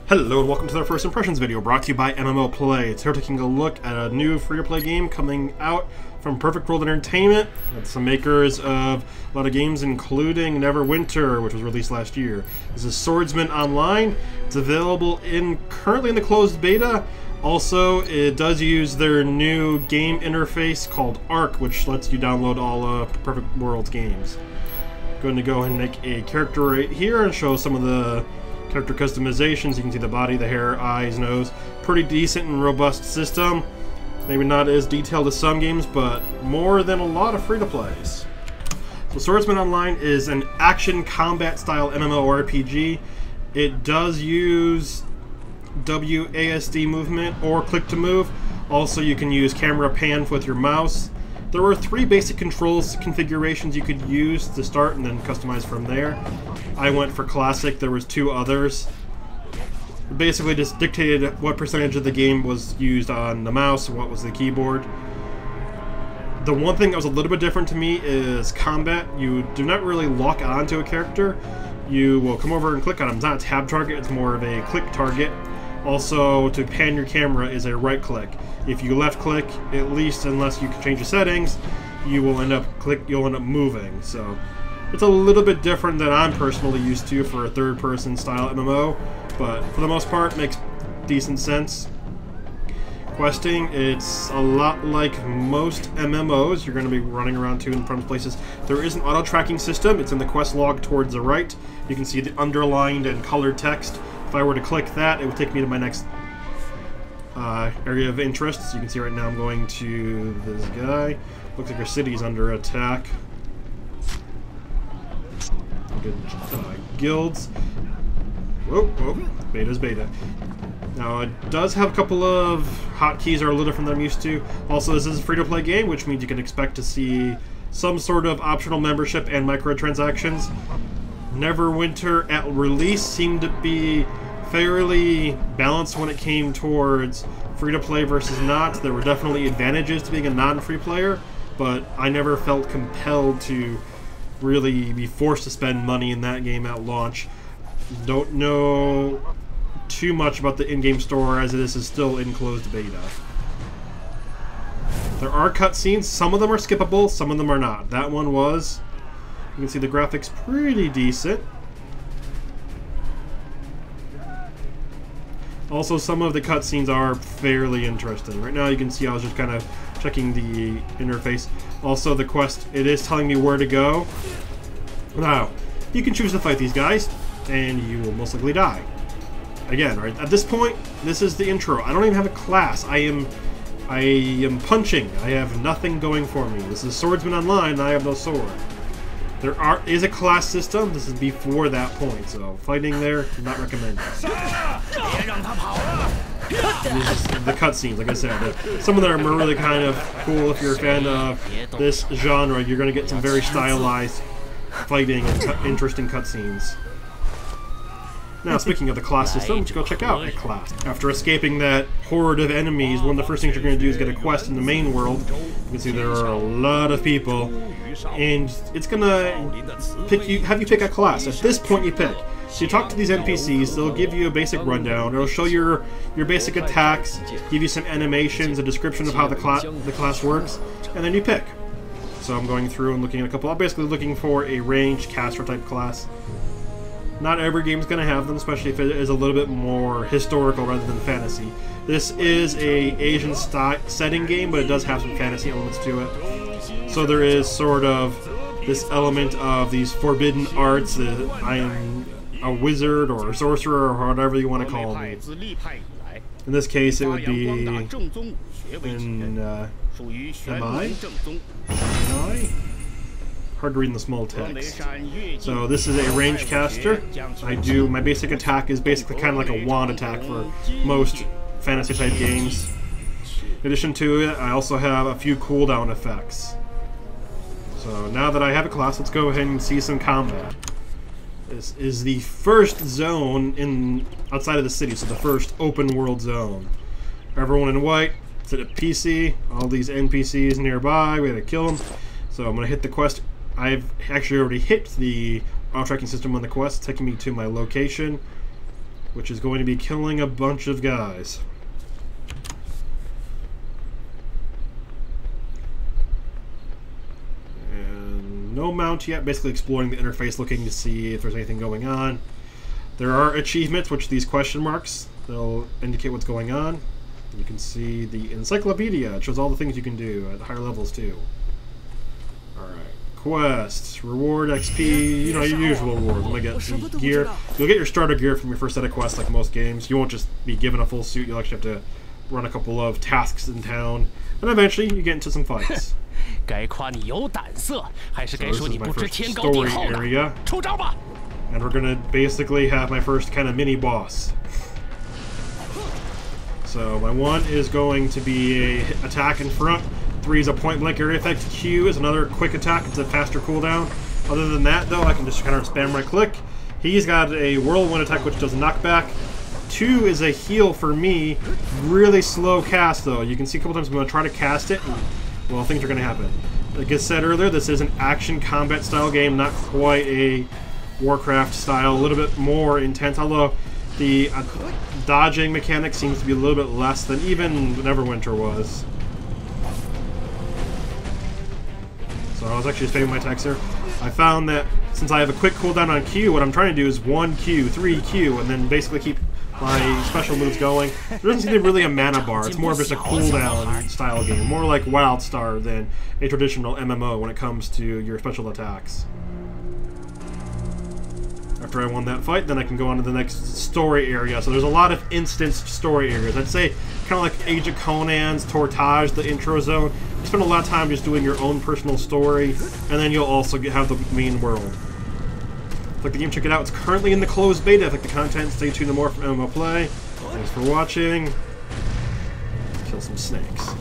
Hello and welcome to our first impressions video brought to you by MMO Play. It's here taking a look at a new free-to-play game coming out from Perfect World Entertainment. It's the makers of a lot of games including Neverwinter, which was released last year. This is Swordsman Online. It's available currently in the closed beta. Also, it does use their new game interface called Arc, which lets you download all of Perfect World's games. I'm going to go ahead and make a character right here and show some of the character customizations. You can see the body, the hair, eyes, nose. Pretty decent and robust system. Maybe not as detailed as some games, but more than a lot of free-to-plays. So Swordsman Online is an action combat style MMORPG. It does use WASD movement or click to move. Also, you can use camera pan with your mouse. There were 3 basic controls configurations you could use to start and then customize from there. I went for classic. There was 2 others. Basically just dictated what percentage of the game was used on the mouse and what was the keyboard. The one thing that was a little bit different to me is combat. You do not really lock onto a character. You will come over and click on him. It's not a tab target, it's more of a click target. Also, to pan your camera is a right click. If you left click, at least unless you can change the settings, you will end up moving. So it's a little bit different than I'm personally used to for a third-person style MMO, but for the most part, makes decent sense. Questing, it's a lot like most MMOs. You're going to be running around to and from places. There is an auto-tracking system. It's in the quest log towards the right. You can see the underlined and colored text. If I were to click that, it would take me to my next area of interest. So you can see right now I'm going to this guy. Looks like our city's under attack. Good guilds. Whoa, whoa, beta's beta. Now it does have a couple of hotkeys that are a little different than I'm used to. Also, this is a free-to-play game, which means you can expect to see some sort of optional membership and microtransactions. Neverwinter at release seemed to be fairly balanced when it came towards free-to-play versus not. There were definitely advantages to being a non-free player, but I never felt compelled to really be forced to spend money in that game at launch. Don't know too much about the in-game store as this is still in closed beta. There are cutscenes. Some of them are skippable, some of them are not. That one was. You can see the graphics pretty decent. Also, some of the cutscenes are fairly interesting. Right now you can see I was just kind of checking the interface. Also, the quest, it is telling me where to go. Now, you can choose to fight these guys, and you will most likely die. Again, right at this point, this is the intro. I don't even have a class. I am punching. I have nothing going for me. This is Swordsman Online, and I have no sword. There is a class system. This is before that point, so fighting there, not recommended. The cutscenes, like I said, some of them are really kind of cool if you're a fan of this genre. You're going to get some very stylized fighting and interesting cutscenes. Now, speaking of the class system, let's go check out a class. After escaping that horde of enemies, one of the first things you're going to do is get a quest in the main world. You can see there are a lot of people, and it's going to have you pick a class. At this point, you pick. So you talk to these NPCs, they'll give you a basic rundown, it'll show your basic attacks, give you some animations, a description of how the class works, and then you pick. So I'm going through and looking at a couple. I'm basically looking for a ranged caster type class. Not every game's going to have them, especially if it is a little bit more historical rather than fantasy. This is a Asian setting game, but it does have some fantasy elements to it. So there is sort of this element of these forbidden arts. I am a wizard or a sorcerer or whatever you want to call me. In this case, it would be am I? Hard to read in the small text. So this is a ranged caster. My basic attack is basically kind of like a wand attack for most fantasy type games. In addition to it, I also have a few cooldown effects. So now that I have a class, let's go ahead and see some combat. This is the first zone outside of the city, so the first open world zone. Everyone in white, it's at a PC, all these NPCs nearby, we had to kill them. So I'm going to hit the quest. I've actually already hit the auto-tracking system on the quest, taking me to my location. which is going to be killing a bunch of guys. And no mount yet, basically exploring the interface, looking to see if there's anything going on. There are achievements, which are these question marks. They'll indicate what's going on. You can see the encyclopedia. It shows all the things you can do at higher levels too. Alright. Quests, reward, XP, you know, your usual rewards. I'm gonna get some gear. You'll get your starter gear from your first set of quests like most games. You won't just be given a full suit, you'll actually have to run a couple of tasks in town. And eventually you get into some fights. So this is my first story area. And we're gonna basically have my first kind of mini boss. So my 1 is going to be a attack in front. 3 is a point blank area effect. Q is another quick attack. It's a faster cooldown. Other than that, though, I can just kind of spam right click. He's got a whirlwind attack which does knockback. 2 is a heal for me. Really slow cast though. You can see a couple times I'm going to try to cast it, and, well, things are going to happen. Like I said earlier, this is an action combat style game, not quite a Warcraft style, a little bit more intense, although the dodging mechanic seems to be a little bit less than even Neverwinter was. So I was actually just spamming my attacks here. I found that since I have a quick cooldown on Q, what I'm trying to do is 1Q, 3Q, and then basically keep my special moves going. There doesn't seem to be really a mana bar. It's more of just a cooldown style game. More like WildStar than a traditional MMO when it comes to your special attacks. After I won that fight, then I can go on to the next story area. So there's a lot of instanced story areas. I'd say kind of like Age of Conan's Tortage, the intro zone. You spend a lot of time just doing your own personal story, and then you'll also have the main world. Click the game, check it out. It's currently in the closed beta. Click the content, stay tuned to more from MMO Play. Thanks for watching. Kill some snakes.